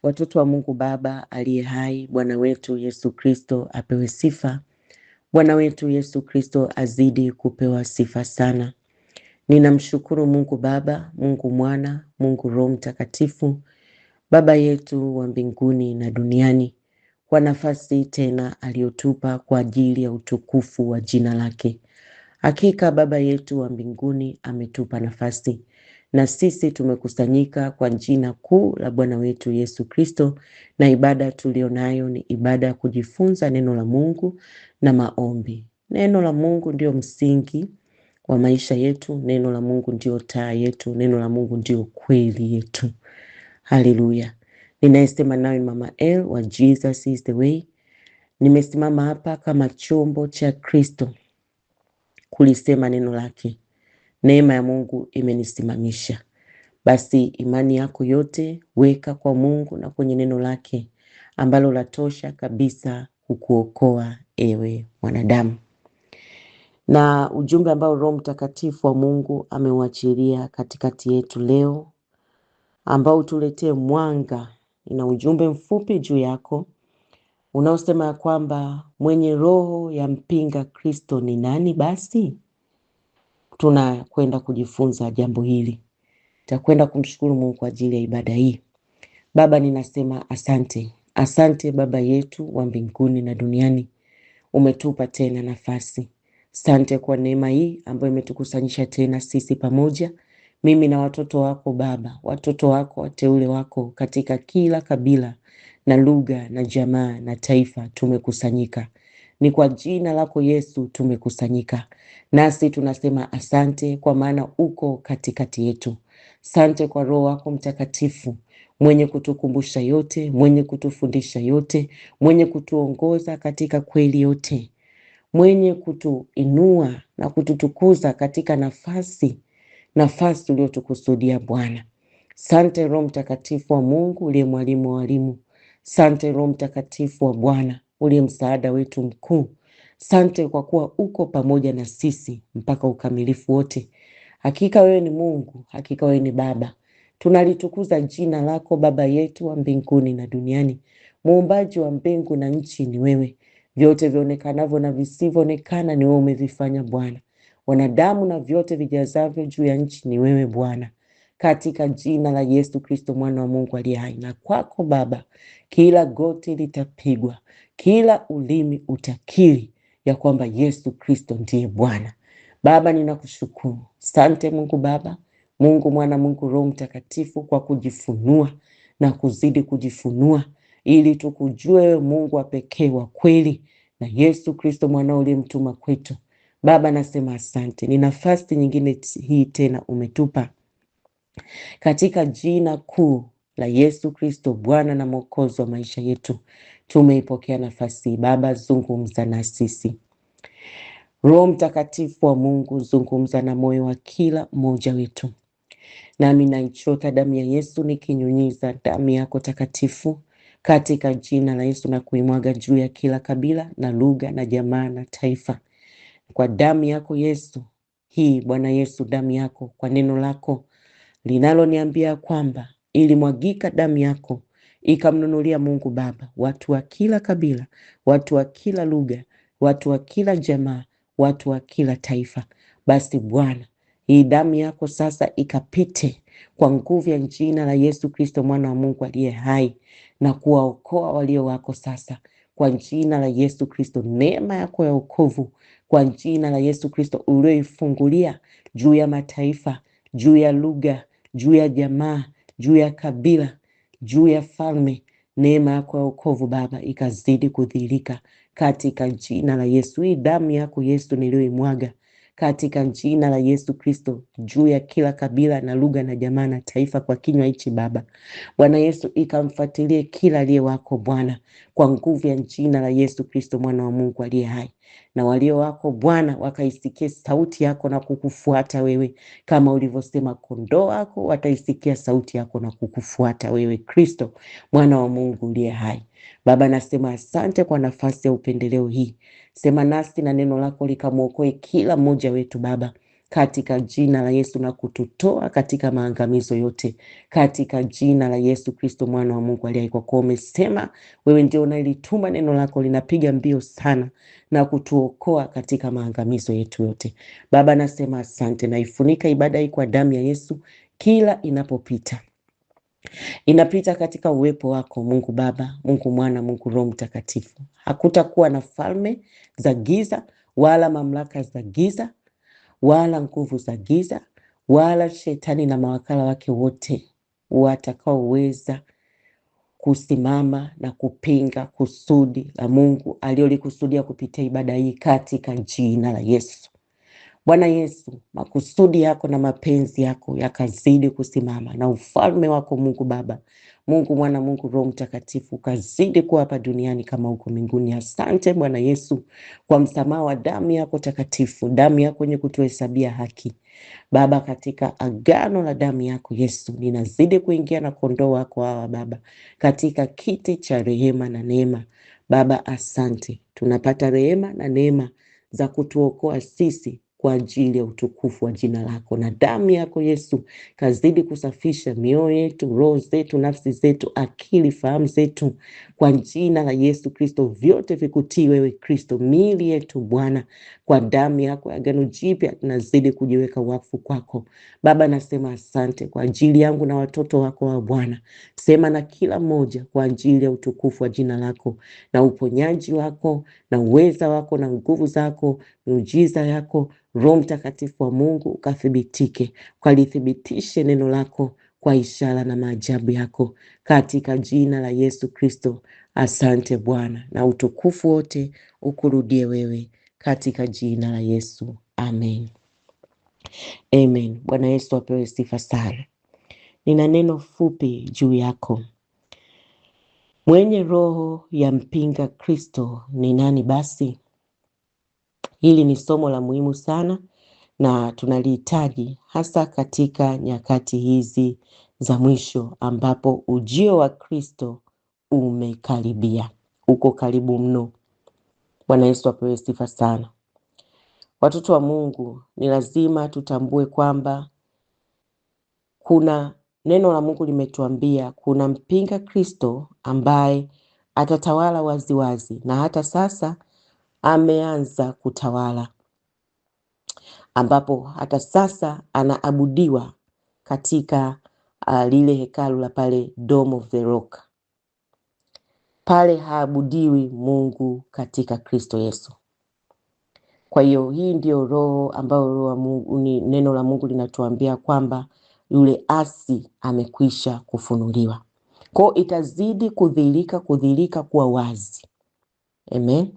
Watoto wa Mungu Baba aliye hai, Bwana wetu Yesu Kristo apewe sifa. Bwana wetu Yesu Kristo azidi kupewa sifa sana. Ninamshukuru Mungu Baba, Mungu Mwana, Mungu Roho Mtakatifu, Baba yetu wa mbinguni na duniani, kwa nafasi tena aliyotupa kwa ajili ya utukufu wa jina lake. Hakika Baba yetu wa mbinguni ametupa nafasi, na sisi tumekusanyika kwa jina kuu la Bwana wetu Yesu Kristo, na ibada tulionayo ni ibada ya kujifunza neno la Mungu na maombi. Neno la Mungu ndio msingi wa maisha yetu, neno la Mungu ndio taa yetu, neno la Mungu ndio kweli yetu. Haleluya. Ninayesema nawe Mama El wa Jesus is the way. Nimesimama hapa kama chombo cha Kristo kulisema neno lake. Neema ya Mungu imenisimamisha. Basi imani yako yote weka kwa Mungu na kwenye neno lake ambalo latosha kabisa kukuokoa ewe mwanadamu. Na ujumbe ambao Roho Mtakatifu wa Mungu ameuachilia katikati yetu leo, ambao utuletee mwanga. Ina ujumbe mfupi juu yako unaosema ya kwamba mwenye roho ya mpinga Kristo ni nani basi? Tunakwenda kujifunza jambo hili. Takwenda kumshukuru Mungu kwa ajili ya ibada hii. Baba, ninasema asante. Asante Baba yetu wa mbinguni na duniani. Umetupa tena nafasi. Asante kwa neema hii ambayo imetukusanyisha tena sisi pamoja. Mimi na watoto wako Baba, watoto wako, wateule wako katika kila kabila na lugha na jamaa na taifa tumekusanyika. Ni kwa jina lako Yesu tumekusanyika. Nasi tunasema asante kwa maana uko katikati yetu. Asante kwa Roho wako Mtakatifu, mwenye kutukumbusha yote, mwenye kutufundisha yote, mwenye kutuongoza katika kweli yote, mwenye kutuinua na kututukuza katika nafasi uliotukusudia Bwana. Asante Roho Mtakatifu wa Mungu uliye mwalimu wa walimu. Asante Roho Mtakatifu wa Bwana uliye msaada wetu mkuu. Asante kwa kuwa uko pamoja na sisi mpaka ukamilifu wote. Hakika wewe ni Mungu, hakika wewe ni Baba. Tunalitukuza jina lako Baba yetu wa mbinguni na duniani. Muumbaji wa mbingu na nchi ni wewe. Vyote vionekanavyo na visivyoonekana ni wewe umevifanya Bwana. Wanadamu na vyote vijazavyo juu ya nchi ni wewe Bwana. Katika jina la Yesu Kristo mwana wa Mungu aliye hai, na kwako Baba kila goti litapigwa, kila ulimi utakiri ya kwamba Yesu Kristo ndiye Bwana. Baba, ninakushukuru. Asante Mungu Baba, Mungu Mwana, Mungu Roho Mtakatifu kwa kujifunua na kuzidi kujifunua ili tukujue wewe Mungu wa pekee wa kweli na Yesu Kristo mwanao uliyemtuma kwetu. Baba, nasema asante. Ni nafasi nyingine hii tena umetupa katika jina kuu la Yesu Kristo Bwana na Mwokozi wa maisha yetu. Tumeipokea nafasi. Baba, zungumza na sisi. Roho Mtakatifu wa Mungu, zungumza na moyo wa kila mmoja wetu. Nami naichota damu ya Yesu nikinyunyiza damu yako takatifu katika jina la Yesu na kuimwaga juu ya kila kabila na lugha na jamaa na taifa. Kwa damu yako Yesu hii, Bwana Yesu, damu yako, kwa neno lako linaloniambia kwamba ilimwagika damu yako ikamnunulia Mungu Baba watu wa kila kabila, watu wa kila lugha, watu wa kila jamaa, watu wa kila taifa. Basi Bwana, hii damu yako sasa ikapite kwa nguvu ya jina la Yesu Kristo mwana wa Mungu aliye hai na kuwaokoa walio wako sasa kwa jina la Yesu Kristo. Neema yako ya wokovu kwa jina la Yesu Kristo ulioifungulia juu ya mataifa, juu ya lugha, juu ya jamaa, juu ya kabila, juu ya falme. Neema yako ya wokovu Baba ikazidi kudhihirika katika jina la Yesu. Hii damu yako Yesu niliyoimwaga katika jina la Yesu Kristo juu ya kila kabila na lugha na jamaa na taifa kwa kinywa hichi Baba, Bwana Yesu, ikamfuatilie kila aliye wako Bwana kwa nguvu ya jina la Yesu Kristo mwana wa Mungu aliye hai. Na walio wako Bwana wakaisikia sauti yako na kukufuata wewe, kama ulivyosema kondoo wako wataisikia sauti yako na kukufuata wewe, Kristo mwana wa Mungu aliye hai. Baba, nasema asante kwa nafasi ya upendeleo hii. Sema nasi na neno lako likamwokoe kila mmoja wetu Baba, katika jina la Yesu, na kututoa katika maangamizo yote katika jina la Yesu Kristo mwana wa Mungu aliye hai. Kwa kuwa umesema wewe ndio unalituma neno lako linapiga mbio sana na kutuokoa katika maangamizo yetu yote. Baba, nasema asante, na ifunika ibada hii kwa damu ya Yesu. Kila inapita katika uwepo wako Mungu Baba, Mungu Mwana, Mungu Roho Mtakatifu. Hakutakuwa na falme za giza wala mamlaka za giza wala nguvu za giza wala shetani na mawakala wake wote watakaoweza kusimama na kupinga kusudi la Mungu aliyolikusudia kupitia ibada hii katika jina la Yesu. Bwana Yesu, makusudi yako na mapenzi yako yakazidi kusimama, na ufalme wako Mungu Baba, Mungu Mwana, Mungu Roho Mtakatifu ukazidi kuwa hapa duniani kama huko mbinguni. Asante Bwana Yesu kwa msamaha wa damu yako takatifu, damu yako yenye kutuhesabia haki. Baba, katika agano la damu yako Yesu, ninazidi kuingia na kondoo wako hawa Baba katika kiti cha rehema na neema. Baba, asante, tunapata rehema na neema za kutuokoa sisi kwa ajili ya utukufu wa jina lako, na damu yako Yesu kazidi kusafisha mioyo yetu, roho zetu, nafsi zetu, akili, fahamu zetu kwa jina la Yesu Kristo. Vyote vikutii wewe Kristo, miili yetu Bwana, kwa damu yako ya agano jipya tunazidi kujiweka wakfu kwako. Baba, nasema asante kwa ajili yangu na watoto wako wa Bwana. Sema na kila mmoja kwa ajili ya utukufu wa jina lako, na uponyaji wako na uweza wako na nguvu zako, miujiza yako, Roho Mtakatifu wa Mungu ukathibitike, ukalithibitishe neno lako kwa ishara na maajabu yako katika jina la Yesu Kristo. Asante Bwana, na utukufu wote ukurudie wewe katika jina la Yesu. Amen. Amen. Bwana Yesu apewe sifa sana. Nina neno fupi juu yako. Mwenye roho ya mpinga Kristo ni nani basi? Hili ni somo la muhimu sana na tunalihitaji hasa katika nyakati hizi za mwisho ambapo ujio wa Kristo umekaribia. Uko karibu mno. Bwana Yesu apewe sifa sana. Watoto wa Mungu, ni lazima tutambue kwamba kuna neno la Mungu limetuambia kuna mpinga Kristo ambaye atatawala waziwazi, na hata sasa ameanza kutawala, ambapo hata sasa anaabudiwa katika lile hekalu la pale Dome of the Rock. Pale haabudiwi Mungu katika Kristo Yesu. Kwa hiyo hii ndio roho ambayo roho wa Mungu, ni neno la Mungu linatuambia kwamba yule asi amekwisha kufunuliwa. Kwa itazidi kudhihirika kuwa wazi. Amen.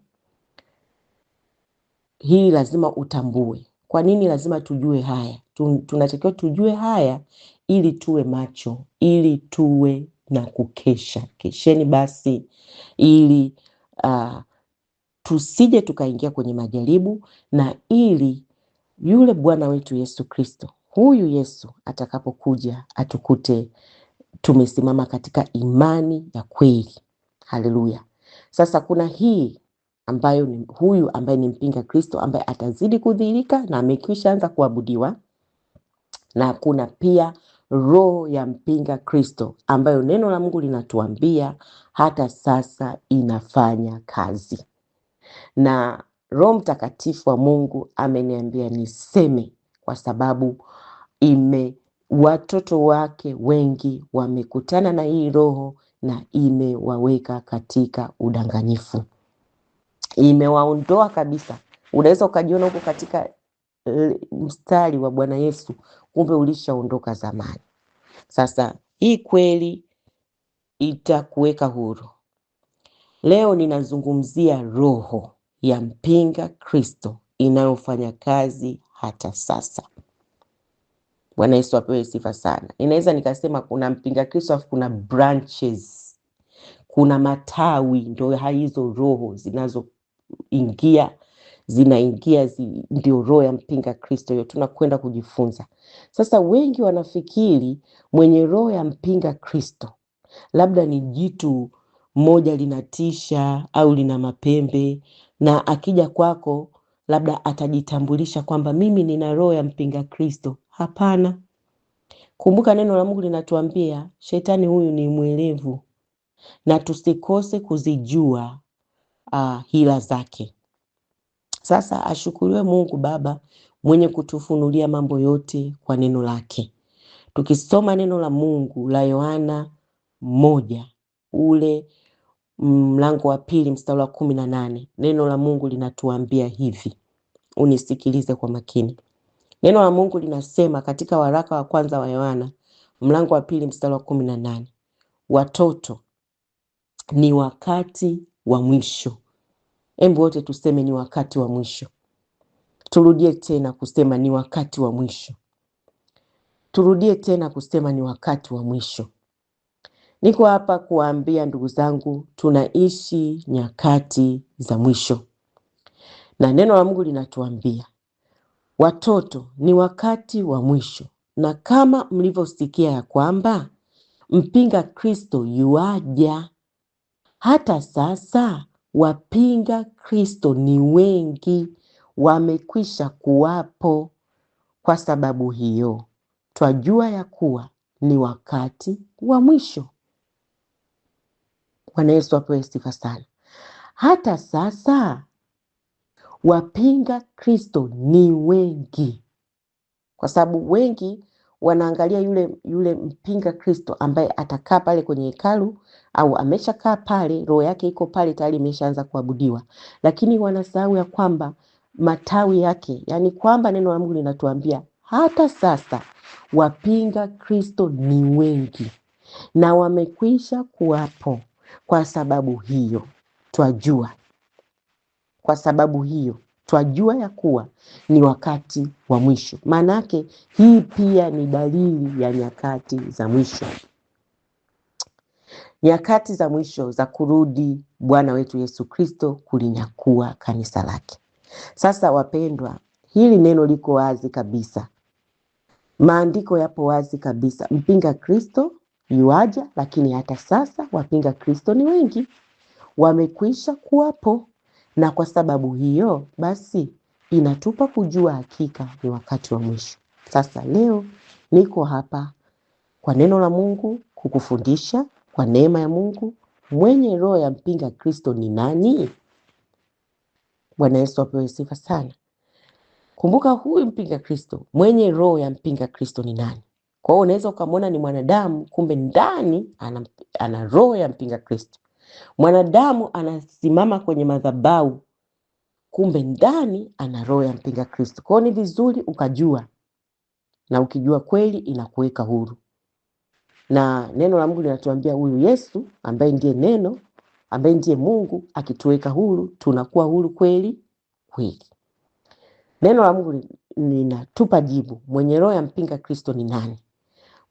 Hii lazima utambue. Kwa nini lazima tujue haya? Tunatakiwa tujue haya ili tuwe macho, ili tuwe na kukesha. Kesheni basi ili tusije tukaingia kwenye majaribu, na ili yule Bwana wetu Yesu Kristo, huyu Yesu atakapokuja atukute tumesimama katika imani ya kweli. Haleluya. Sasa kuna hii ambayo ni huyu ambaye ni mpinga Kristo ambaye atazidi kudhihirika na amekwisha anza kuabudiwa, na kuna pia roho ya mpinga Kristo ambayo neno la Mungu linatuambia hata sasa inafanya kazi. Na Roho Mtakatifu wa Mungu ameniambia niseme, kwa sababu watoto wake wengi wamekutana na hii roho na imewaweka katika udanganyifu. Imewaondoa kabisa. Unaweza ukajiona huko katika mstari wa Bwana Yesu, kumbe ulishaondoka zamani. Sasa hii kweli itakuweka huru. Leo ninazungumzia roho ya mpinga Kristo inayofanya kazi hata sasa. Bwana Yesu apewe sifa sana. Inaweza nikasema kuna mpinga Kristo afu kuna branches. Kuna matawi, ndio hizo roho zinaingia ndio roho ya mpinga Kristo. Hiyo tunakwenda kujifunza. Sasa wengi wanafikiri mwenye roho ya mpinga Kristo labda ni jitu moja linatisha au lina mapembe, na akija kwako labda atajitambulisha kwamba mimi nina roho ya mpinga Kristo. Hapana. Kumbuka neno la Mungu linatuambia shetani huyu ni mwerevu na tusikose kuzijua hila zake. Sasa ashukuriwe Mungu Baba mwenye kutufunulia mambo yote kwa neno lake. Tukisoma neno la Mungu la Yohana 1 ule mlango wa 2 mstari wa 18, neno la Mungu linatuambia hivi. Unisikilize kwa makini. Neno la Mungu linasema katika waraka wa kwanza wa Yohana mlango wa 2 mstari wa 18, watoto, ni wakati wa mwisho. Hebu wote tuseme ni wakati wa mwisho. Turudie tena kusema ni wakati wa mwisho. Turudie tena kusema ni wakati wa mwisho. Niko hapa kuambia ndugu zangu, tunaishi nyakati za mwisho. Na neno la Mungu linatuambia, watoto, ni wakati wa mwisho. Na kama mlivyosikia ya kwamba mpinga Kristo yuaja, hata sasa wapinga Kristo ni wengi, wamekwisha kuwapo. Kwa sababu hiyo, twajua ya kuwa ni wakati wa mwisho. Bwana Yesu apewe sifa sana. Hata sasa wapinga Kristo ni wengi, kwa sababu wengi wanaangalia yule mpinga Kristo ambaye atakaa pale kwenye hekalu, au ameshakaa pale, roho yake iko pale tayari imeshaanza kuabudiwa. Lakini wanasahau ya kwamba matawi yake, yani kwamba neno la Mungu linatuambia hata sasa wapinga Kristo ni wengi na wamekwisha kuwapo. Kwa sababu hiyo twajua ya kuwa ni wakati wa mwisho. Maanake hii pia ni dalili ya nyakati za mwisho. Nyakati za mwisho za kurudi Bwana wetu Yesu Kristo kulinyakua kanisa lake. Sasa wapendwa, hili neno liko wazi kabisa. Maandiko yapo wazi kabisa. Mpinga Kristo yuaja, lakini hata sasa wapinga Kristo ni wengi, wamekwisha kuwapo. Na kwa sababu hiyo basi inatupa kujua hakika ni wakati wa mwisho. Sasa leo niko hapa kwa neno la Mungu kukufundisha kwa neema ya Mungu, mwenye roho ya mpinga Kristo ni nani? Bwana Yesu apewe sifa sana. Kumbuka huyu mpinga Kristo, mwenye roho ya mpinga Kristo ni nani? Kwa hiyo unaweza ukamwona ni mwanadamu, kumbe ndani ana roho ya mpinga Kristo. Mwanadamu anasimama kwenye madhabahu, kumbe ndani ana roho ya mpinga Kristo. Kwa hiyo ni vizuri ukajua, na ukijua kweli inakuweka huru. Na neno la Mungu linatuambia huyu Yesu ambaye ndiye neno, ambaye ndiye Mungu, akituweka huru, tunakuwa huru kweli kweli. Neno la Mungu linatupa jibu, mwenye roho ya mpinga Kristo ni nani?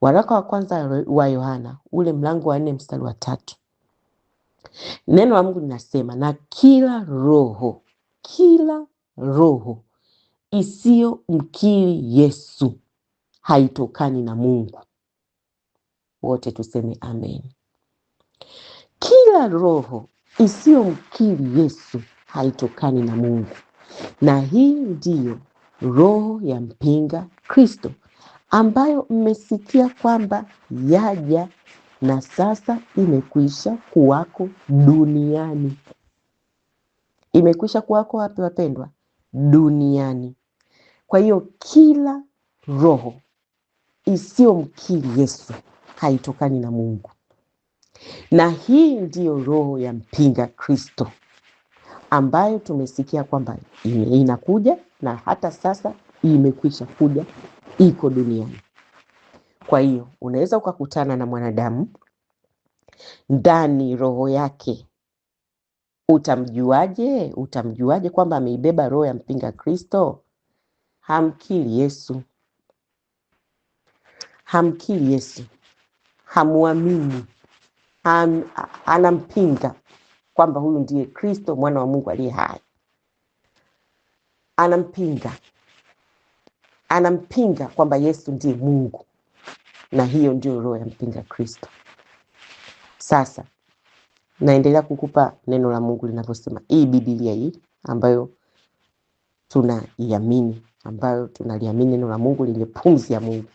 Waraka wa kwanza wa Yohana ule mlango wa 4 mstari wa 3. Neno la Mungu linasema, na kila roho isiyo mkiri Yesu haitokani na Mungu. Wote tuseme amen. Kila roho isiyo mkiri Yesu haitokani na Mungu. Na hii ndiyo roho ya mpinga Kristo, ambayo mmesikia kwamba yaja na sasa imekwisha kuwako duniani. Imekwisha kuwako wapi wapendwa? Duniani. Kwa hiyo kila roho isiyo mkiri Yesu haitokani na Mungu. Na hii ndiyo roho ya mpinga Kristo, ambayo tumesikia kwamba inakuja na hata sasa imekwisha kuja, iko duniani. Kwa hiyo unaweza ukakutana na mwanadamu ndani roho yake. Utamjuaje kwamba ameibeba roho ya mpinga Kristo? Hamkiri Yesu. Hamuamini. Anampinga kwamba huyu ndiye Kristo mwana wa Mungu aliye hai. Anampinga kwamba Yesu ndiye Mungu. Na hiyo ndio roho ya mpinga Kristo. Sasa naendelea kukupa neno la Mungu linavyosema. Hii Biblia hii ambayo tunaiamini, ambayo tunaliamini neno la Mungu lenye pumzi ya Mungu,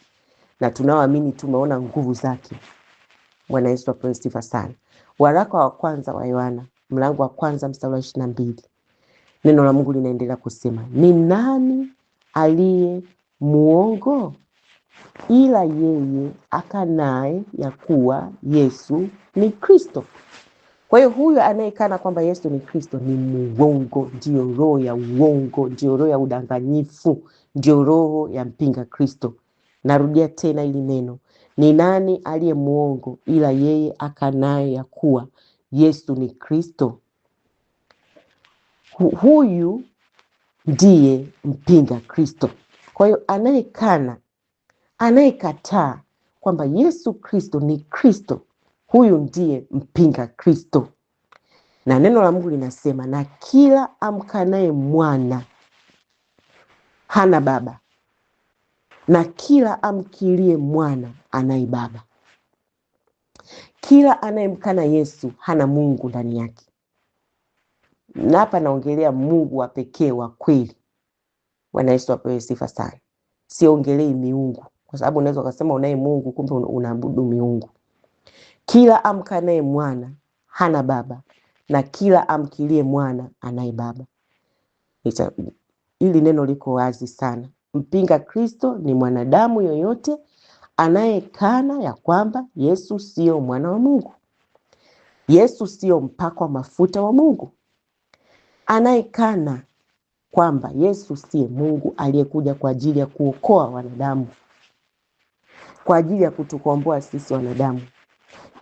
na tunaoamini tumeona nguvu zake. Bwana Yesu apewe sifa sana. Waraka wa kwanza wa Yohana mlango wa kwanza mstari wa 22. Neno la Mungu linaendelea kusema, ni nani aliye muongo ila yeye akanaye ya kuwa Yesu ni Kristo? Kwa hiyo huyo anayekana kwamba Yesu ni Kristo ni muongo, ndio roho ya uongo, ndio roho ya udanganyifu, ndio roho ya mpinga Kristo. Narudia tena ili neno, ni nani aliye muongo ila yeye akanaye ya kuwa Yesu ni Kristo? Huyu ndiye mpinga Kristo. Kwa hiyo anayekataa kwamba Yesu Kristo ni Kristo, huyu ndiye mpinga Kristo. Na neno la Mungu linasema, na kila amkanaye mwana hana baba, na kila amkilie mwana anaye baba. Kila anayemkana Yesu hana Mungu ndani yake. Na hapa naongelea Mungu wa pekee wa kweli. Bwana Yesu apewe sifa sana. Siongelei miungu, kwa sababu unaweza kusema unaye Mungu kumbe unaabudu miungu. Kila amkanaye mwana hana baba, na kila amkilie mwana anaye baba. Hili neno liko wazi sana. Mpinga Kristo ni mwanadamu yoyote anayekana ya kwamba Yesu sio mwana wa Mungu. Yesu sio mpako wa mafuta wa Mungu. Anayekana kwamba Yesu siye Mungu aliyekuja kwa ajili ya kuokoa wanadamu, kwa ajili ya kutukomboa sisi wanadamu.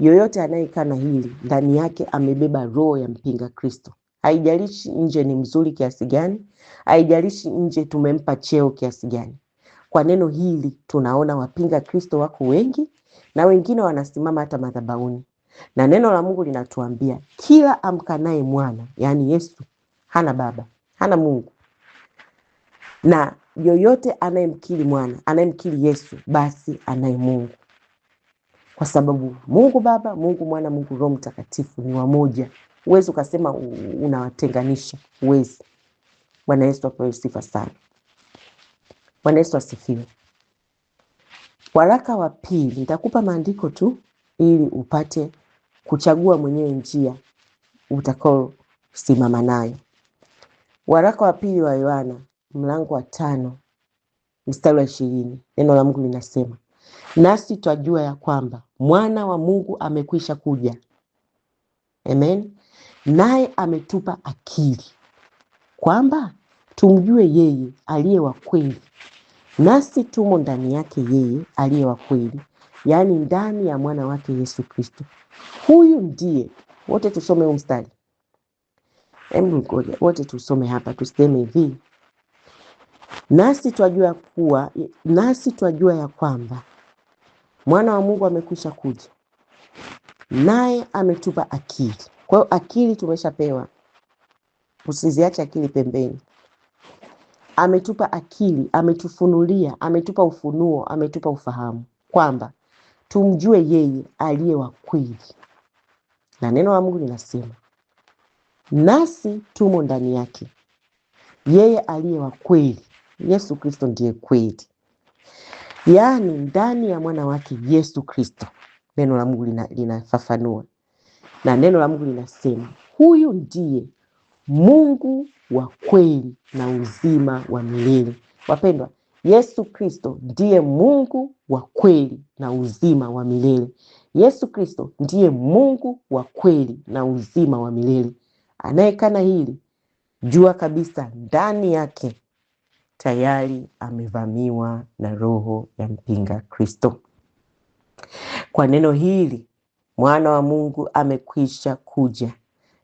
Yoyote anayekana hili, ndani yake amebeba roho ya mpinga Kristo. Haijalishi nje ni mzuri kiasi gani, haijalishi nje tumempa cheo kiasi gani. Kwa neno hili tunaona wapinga Kristo wako wengi, na wengine wanasimama hata madhabahuni. Na neno la Mungu linatuambia kila amkanaye mwana, yani Yesu, hana baba, hana Mungu. Na yoyote anayemkiri mwana, anayemkiri Yesu, basi anaye Mungu. Kwa sababu Mungu Baba, Mungu Mwana, Mungu Roho Mtakatifu ni wamoja. Huwezi ukasema unawatenganisha, huwezi. Bwana Yesu apewe sifa sana. Bwana Yesu asifiwe. Waraka wa pili, nitakupa maandiko tu ili upate kuchagua mwenyewe njia utakao simama nayo. Waraka wa pili wa Yohana mlango wa 5 mstari wa 20. Neno la Mungu linasema, nasi twajua ya kwamba mwana wa Mungu amekwisha kuja. Amen. Naye ametupa akili kwamba tumjue yeye aliye wa kweli, nasi tumo ndani yake yeye aliye wa kweli, yani ndani ya mwana wake Yesu Kristo. Huyu ndiye, wote tusome huu mstari. Wote tusome hapa, tuseme hivi, nasi twajua ya kwamba mwana wa Mungu amekwisha kuja, naye ametupa akili. Kwa hiyo akili tumeshapewa, usiziache akili pembeni. Ametupa akili, ametufunulia, ametupa ufunuo, ametupa ufahamu kwamba tumjue yeye aliye wa kweli. Na neno la Mungu linasema, nasi tumo ndani yake yeye aliye wa kweli. Yesu Kristo ndiye kweli, yaani ndani ya mwana wake Yesu Kristo. Neno la Mungu linafafanua, na neno la Mungu linasema huyu ndiye Mungu wa kweli na uzima wa milele. Wapendwa, Yesu Kristo ndiye Mungu wa kweli na uzima wa milele. Yesu Kristo ndiye Mungu wa kweli na uzima wa milele. Anayekana hili, jua kabisa ndani yake tayari amevamiwa na roho ya mpinga Kristo. Kwa neno hili, mwana wa Mungu amekwisha kuja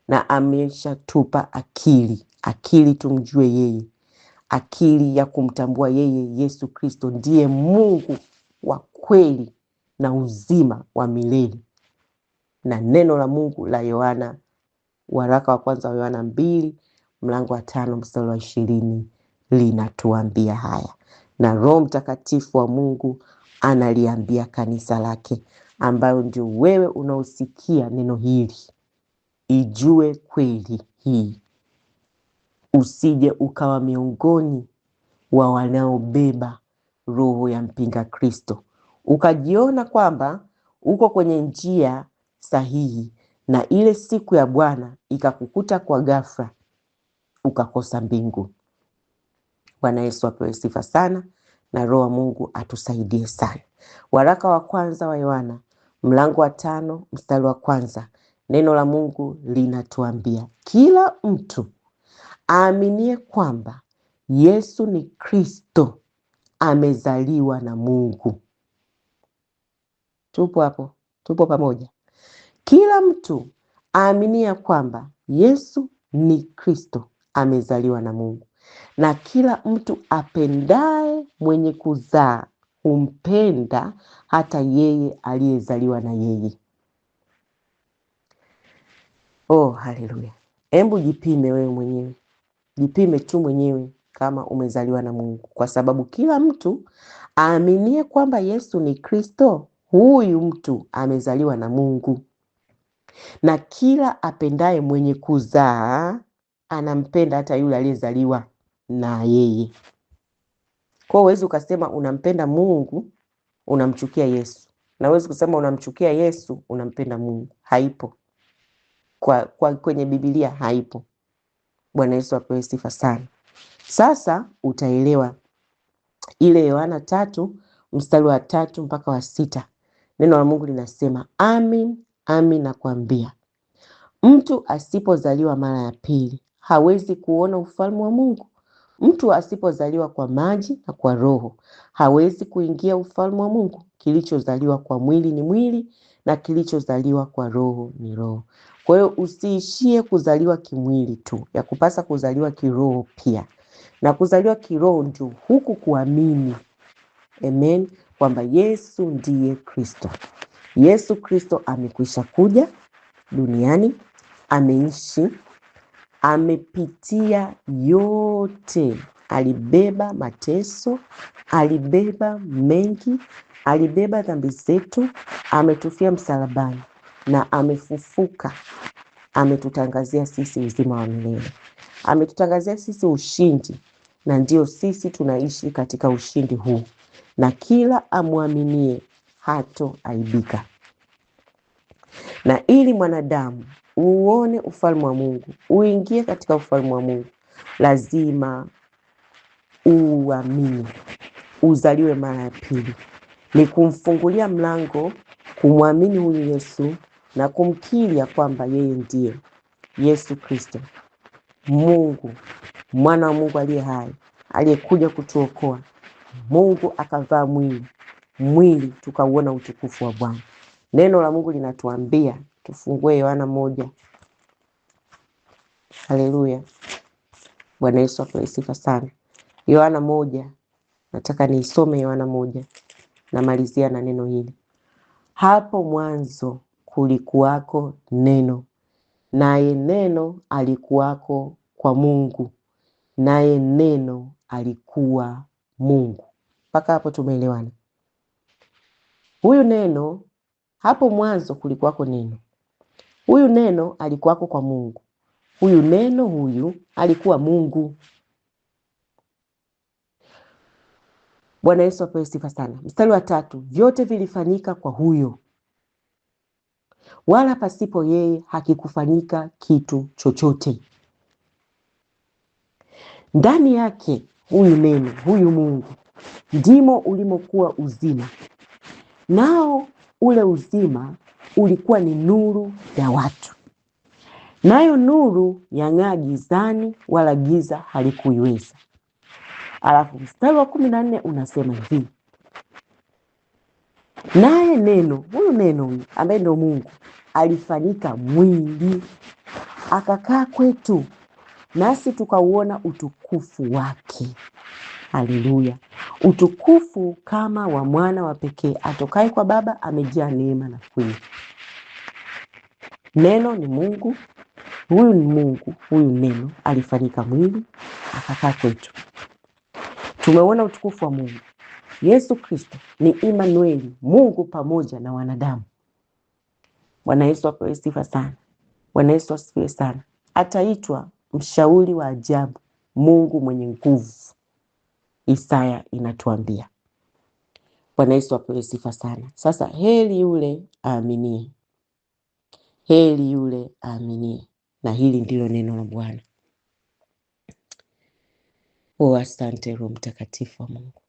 na ameshatupa akili tumjue yeye, akili ya kumtambua yeye Yesu Kristo ndiye Mungu wa kweli na uzima wa milele. Na neno la Mungu la Yohana, waraka wa kwanza wa Yohana 2 mlango wa 5 mstari wa 20 linatuambia haya. Na Roho Mtakatifu wa Mungu analiambia kanisa lake, ambayo ndio wewe unaosikia neno hili, ijue kweli hii. usije ukawa miongoni wa wanaobeba roho ya mpinga Kristo, ukajiona kwamba uko kwenye njia sahihi na ile siku ya Bwana ikakukuta kwa ghafla ukakosa mbingu. Bwana Yesu apewe sifa sana na Roho wa Mungu atusaidie sana. Waraka wa kwanza wa Yohana mlango wa 5 mstari wa 1, neno la Mungu linatuambia kila mtu aaminie kwamba Yesu ni Kristo amezaliwa na Mungu. Tupo hapo? Tupo pamoja? Kila mtu aaminie kwamba Yesu ni Kristo amezaliwa na Mungu, na kila mtu apendaye mwenye kuzaa humpenda hata yeye aliyezaliwa na yeye. Oh, haleluya. Hebu jipime wewe mwenyewe. Jipime tu mwenyewe kama umezaliwa na Mungu, kwa sababu kila mtu aaminie kwamba Yesu ni Kristo, huyu mtu amezaliwa na Mungu, na kila apendaye mwenye kuzaa anampenda hata yule aliyezaliwa na yeye. Kwa huwezi ukasema unampenda Mungu unamchukia Yesu, na huwezi kusema unamchukia Yesu unampenda Mungu. Haipo. Kwenye Biblia haipo. Bwana Yesu apewe sifa sana. Sasa utaelewa ile Yohana 3 mstari wa 3 mpaka wa 6. Neno la Mungu linasema, amin, amin nakwambia, mtu asipozaliwa mara ya pili hawezi kuona ufalme wa Mungu. Mtu asipozaliwa kwa maji na kwa Roho hawezi kuingia ufalme wa Mungu. Kilichozaliwa kwa mwili ni mwili, na kilichozaliwa kwa Roho ni roho. Kwa hiyo usiishie kuzaliwa kimwili tu, ya kupasa kuzaliwa kiroho pia. Na kuzaliwa kiroho ndio huku kuamini, amen, kwamba Yesu ndiye Kristo. Yesu Kristo amekwisha kuja duniani, ameishi, amepitia yote, alibeba mateso, alibeba mengi, alibeba dhambi zetu, ametufia msalabani na amefufuka. Ametutangazia sisi uzima wa milele, ametutangazia sisi ushindi, na ndio sisi tunaishi katika ushindi huu, na kila amwaminie hatoaibika. Na ili mwanadamu uone ufalme wa Mungu, uingie katika ufalme wa Mungu, lazima uamini, uzaliwe mara ya pili. Ni kumfungulia mlango, kumwamini huyu Yesu na kumkiri ya kwamba yeye ndiye Yesu Kristo, Mungu, mwana wa Mungu aliye hai, aliyekuja kutuokoa. Mungu akavaa mwili tukauona utukufu wa Bwana. Neno la Mungu linatuambia, tufungue Yohana 1. Haleluya. Bwana Yesu apewe sifa sana. Yohana 1. Nataka niisome Yohana 1. Namalizia na neno hili. Hapo mwanzo kulikuwako neno, naye neno alikuwako kwa Mungu, naye neno alikuwa Mungu. Mpaka hapo tumeelewana? Huyu neno, hapo mwanzo kulikuwako neno. Huyu neno alikuwako kwa Mungu. Huyu neno huyu alikuwa Mungu. Bwana Yesu apewe sifa sana. Mstari wa 3, vyote vilifanyika kwa huyo, wala pasipo yeye hakikufanyika kitu chochote. Ndani yake huyu neno, huyu Mungu, ndimo ulimokuwa uzima, nao ule uzima ulikuwa ni nuru ya watu, nayo nuru yang'aa gizani, wala giza halikuiweza. Alafu mstari wa 14 unasema hivi, naye neno, huyu neno huyu ambaye ndio Mungu, alifanyika mwili akakaa kwetu, nasi tukauona utukufu wake. Haleluya. Utukufu kama wa mwana wa pekee atokaye kwa Baba, amejaa neema na kweli. Neno ni Mungu, huyu ni Mungu, huyu neno alifanyika mwili akakaa kwetu. Tumeona utukufu wa Mungu. Yesu Kristo ni Emmanueli, Mungu pamoja na wanadamu. Bwana Yesu apewe sifa sana. Bwana Yesu asifiwe sana. Ataitwa mshauri wa ajabu, Mungu mwenye nguvu. Isaya inatuambia. Bwana Yesu apewe sifa sana. Sasa heri yule aaminie. Heri yule aaminie. Na hili ndilo neno la Bwana. Asante Roho Mtakatifu wa Mungu.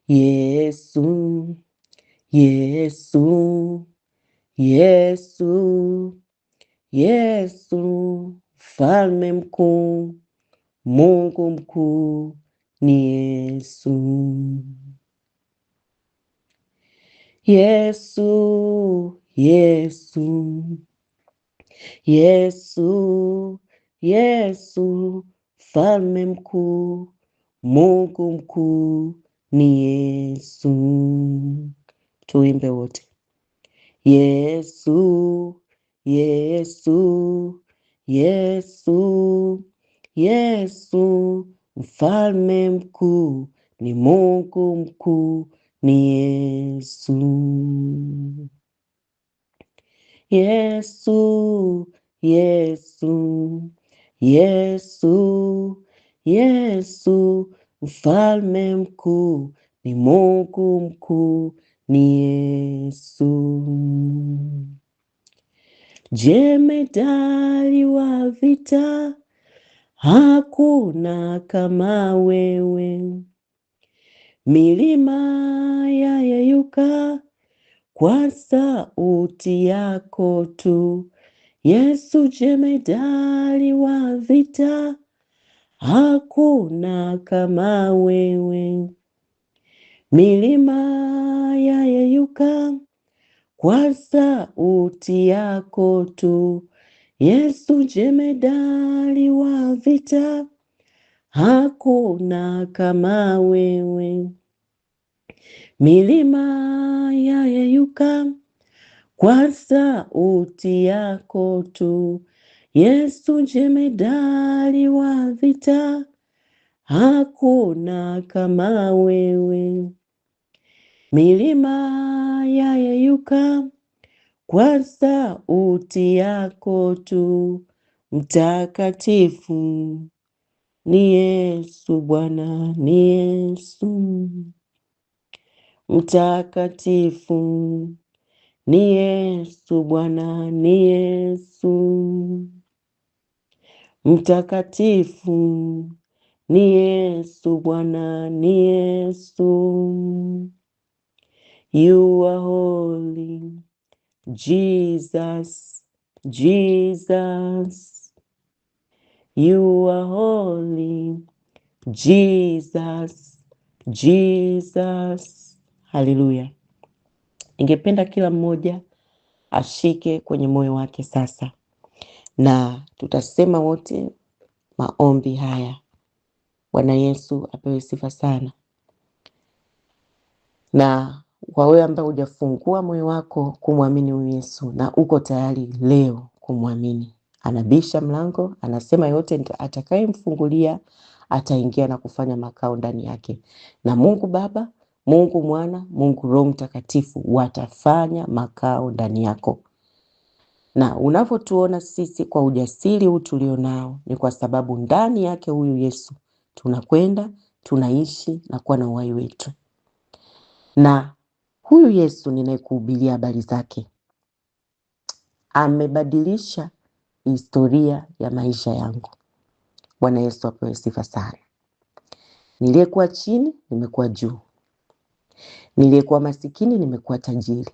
Yesu, Yesu, Yesu, Yesu, Mfalme mkuu, Mungu mkuu ni Yesu. Yesu, Yesu, Yesu, Yesu, Mfalme mkuu, Mungu mkuu ni Yesu. Tuimbe wote. Yesu, Yesu, Yesu, Yesu, Mfalme mkuu, ni Mungu mkuu ni Yesu. Yesu, Yesu, Yesu, Yesu, Mfalme mkuu, ni Mungu mkuu ni Yesu. Jemedari wa vita, hakuna kama wewe. Milima yayeyuka kwa sauti yako tu. Yesu jemedari wa vita, hakuna kama wewe. Milima yayeyuka kwa sauti yako tu. Yesu jemedari wa vita, hakuna kama wewe. Milima yayeyuka kwa sauti yako tu. Yesu jemedari wa vita, hakuna kama wewe. Milima yayeyuka kwa sauti yako tu. Mtakatifu ni Yesu, Bwana ni Yesu. Mtakatifu ni Yesu, Bwana ni Yesu. Mtakatifu ni Yesu, Bwana ni Yesu. You are holy, Jesus, Jesus. You are holy, Jesus, Jesus. Haleluya. Ningependa kila mmoja ashike kwenye moyo wake sasa, na tutasema wote maombi haya. Bwana Yesu apewe sifa sana. Na kwa wewe ambaye hujafungua moyo wako kumwamini huyu Yesu na uko tayari leo kumwamini, anabisha mlango, anasema yote atakayemfungulia ataingia na kufanya makao ndani yake. Na Mungu Baba, Mungu Mwana, Mungu Roho Mtakatifu watafanya makao ndani yako. Na unapotuona sisi kwa ujasiri huu tulionao, ni kwa sababu ndani yake huyu Yesu tunakwenda, tunaishi na kuwa na uhai wetu. Na huyu Yesu ninayekuhubiria habari zake amebadilisha historia ya maisha yangu. Bwana Yesu apewe sifa sana. Niliyekuwa chini nimekuwa juu. Niliyekuwa masikini nimekuwa tajiri.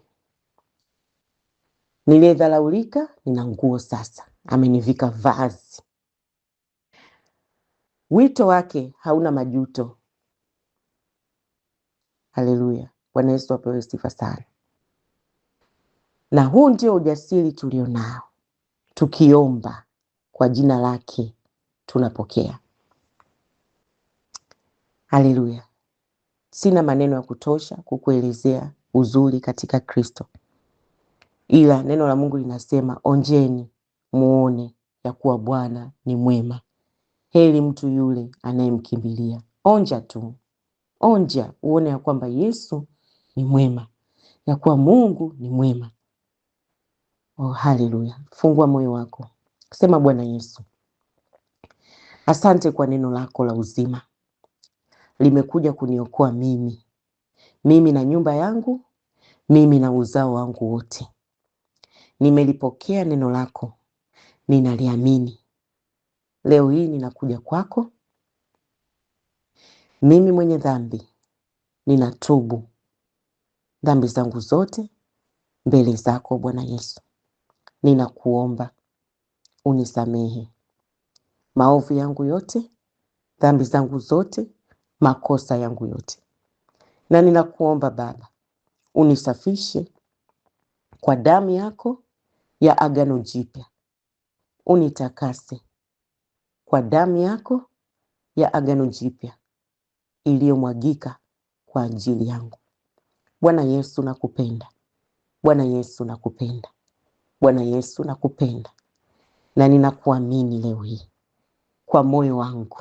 Niliyedharaulika nina nguo sasa. Amenivika vazi. Wito wake hauna majuto. Haleluya. Bwana Yesu apewe sifa sana. Na huu ndio ujasiri tulionao. Tukiomba kwa jina lake tunapokea. Haleluya. Sina maneno ya kutosha kukuelezea uzuri katika Kristo. Ila neno la Mungu linasema onjeni muone ya kuwa Bwana ni mwema. Heri mtu yule anayemkimbilia. Onja tu. Onja uone ya kwamba Yesu ni mwema. Ya kuwa Mungu ni mwema. Haleluya. Fungua moyo wako. Sema Bwana Yesu, Asante kwa neno lako la uzima. Limekuja kuniokoa mimi na nyumba yangu, mimi na uzao wangu wote. Nimelipokea neno lako, ninaliamini. Leo hii ninakuja kwako, mimi mwenye dhambi, ninatubu dhambi zangu zote mbele zako Bwana Yesu. Ninakuomba unisamehe maovu yangu yote, dhambi zangu zote, makosa yangu yote. Na ninakuomba Baba, unisafishe kwa damu yako ya agano jipya. Unitakase kwa damu yako ya agano jipya iliyomwagika kwa ajili yangu. Bwana Yesu nakupenda. Bwana Yesu nakupenda. Bwana Yesu nakupenda. Na ninakuamini leo hii kwa moyo wangu.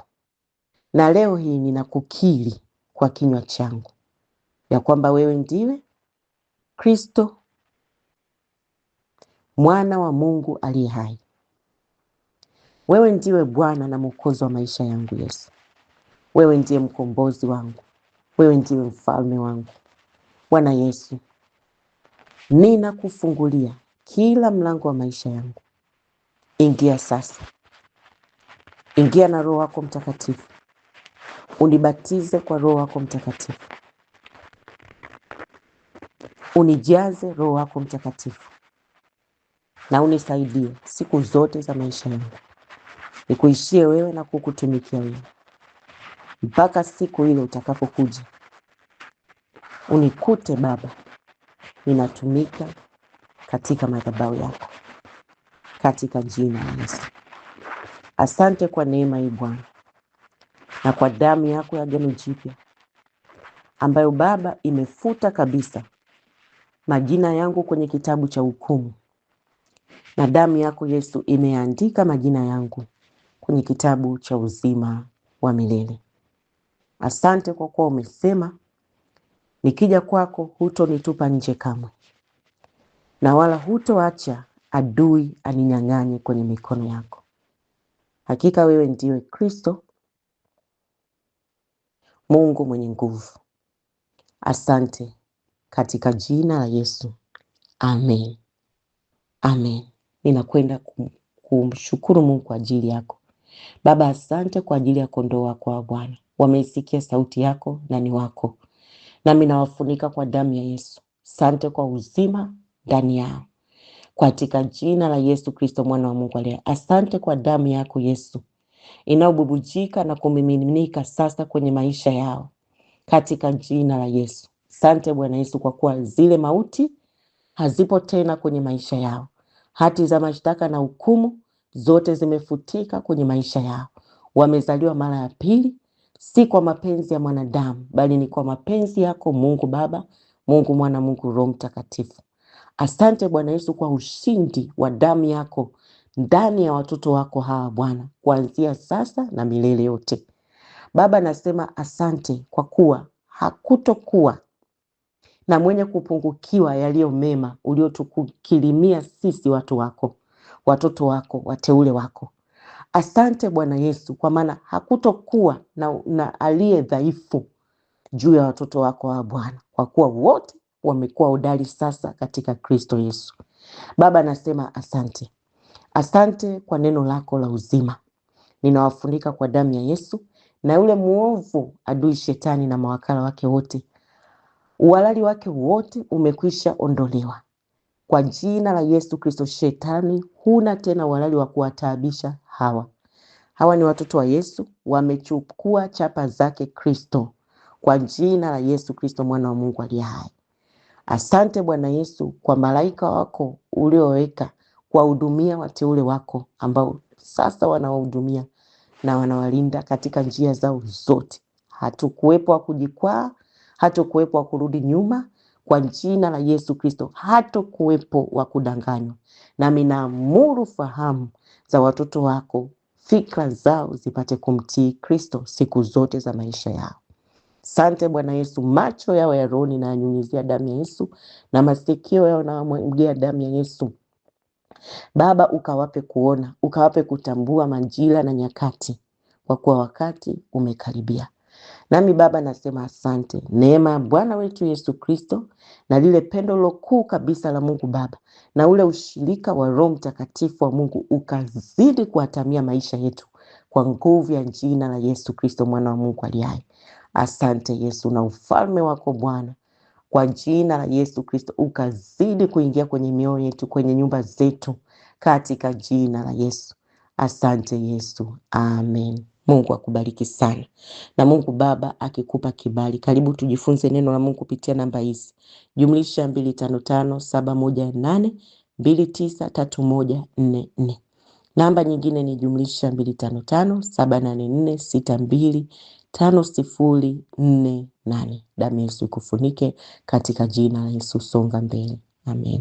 Na leo hii ninakukiri kwa kinywa changu ya kwamba wewe ndiwe Kristo, mwana wa Mungu aliye hai. Wewe ndiwe Bwana na Mwokozi wa maisha yangu Yesu. Wewe ndiye mkombozi wangu. Wewe ndiwe mfalme wangu. Bwana Yesu, ninakufungulia kila mlango wa maisha yangu. Ingia sasa. Ingia na Roho wako Mtakatifu. Unibatize kwa Roho wako Mtakatifu. Unijaze Roho wako Mtakatifu. Na unisaidie siku zote za maisha yangu. Nikuishie wewe na kukutumikia wewe. Mpaka siku ile utakapokuja. Unikute Baba, ninatumika katika madhabahu yako. Katika jina la Yesu. Asante kwa neema hii Bwana. Na kwa damu yako ya agano jipya ambayo Baba imefuta kabisa majina yangu kwenye kitabu cha hukumu. Na damu yako Yesu imeandika majina yangu kwenye kitabu cha uzima wa milele. Asante kwa kuwa umesema nikija kwako hutonitupa nje kamwe. Na wala hutoacha adui aninyang'anye kwenye mikono yako. Hakika wewe ndiwe Kristo, Mungu mwenye nguvu. Asante katika jina la Yesu. Amen. Amen. Ninakwenda kumshukuru Mungu kwa ajili yako. Baba, asante kwa ajili ya kondoo wako wa Bwana. Wameisikia sauti yako na ni wako. Nami nawafunika kwa damu ya Yesu. Asante kwa uzima ndani yao. Katika jina la Yesu Kristo mwana wa Mungu aliye. Asante kwa damu yako Yesu inayobubujika na kumiminika sasa kwenye maisha yao. Katika jina la Yesu. Asante Bwana Yesu kwa kuwa zile mauti hazipo tena kwenye maisha yao. Hati za mashtaka na hukumu zote zimefutika kwenye maisha yao. Wamezaliwa mara ya pili, si kwa mapenzi ya mwanadamu, bali ni kwa mapenzi yako Mungu Baba, Mungu Mwana, Mungu Roho Mtakatifu. Asante Bwana Yesu kwa ushindi wa damu yako ndani ya watoto wako hawa Bwana, kuanzia sasa na milele yote. Baba, nasema asante kwa kuwa hakutokuwa na mwenye kupungukiwa yaliyo mema uliotukirimia sisi watu wako, watoto wako, wateule wako. Asante Bwana Yesu kwa maana hakutokuwa na aliye dhaifu juu ya watoto wako wa Bwana, kwa kuwa wote wamekuwa hodari sasa katika Kristo Yesu. Baba, nasema asante. Asante kwa neno lako la uzima. Ninawafunika kwa damu ya Yesu na yule muovu adui shetani na mawakala wake wote. Uhalali wake wote umekwisha ondolewa. Kwa jina la Yesu Kristo, shetani huna tena uhalali wa kuwataabisha hawa. Hawa ni watoto wa Yesu, wamechukua chapa zake Kristo. Kwa jina la Yesu Kristo mwana wa Mungu aliye hai. Asante Bwana Yesu kwa malaika wako ulioweka kuwahudumia wateule wako ambao sasa wanawahudumia na wanawalinda katika njia zao zote. Hatukuwepo wa kujikwaa, hatukuwepo wa kurudi nyuma. Kwa jina la Yesu Kristo, hatukuwepo wa kudanganywa. Nami naamuru fahamu za watoto wako, fikra zao zipate kumtii Kristo siku zote za maisha yao. Asante Bwana Yesu, macho yao ya rohoni na yanyunyizia damu ya Yesu, na masikio yao na yamwagia damu ya Yesu. Baba, ukawape kuona, ukawape kutambua majira na nyakati. kwa kuwa wakati umekaribia. Nami Baba nasema asante. Neema ya Bwana wetu Yesu Kristo na lile pendo lokuu kabisa la Mungu Baba na ule ushirika wa Roho Mtakatifu wa Mungu ukazidi kuatamia maisha yetu kwa nguvu ya jina la Yesu Kristo mwana wa Mungu aliye hai. Asante Yesu, na ufalme wako Bwana kwa jina la Yesu Kristo ukazidi kuingia kwenye mioyo yetu, kwenye nyumba zetu katika jina la Yesu. Asante Yesu. Amen. Mungu akubariki sana. Na Mungu Baba akikupa kibali. Karibu tujifunze neno la Mungu kupitia namba hizi. +255 718 293144. Namba nyingine ni +255 784625048. Damu Yesu ikufunike katika jina la Yesu. Songa mbele. Amen.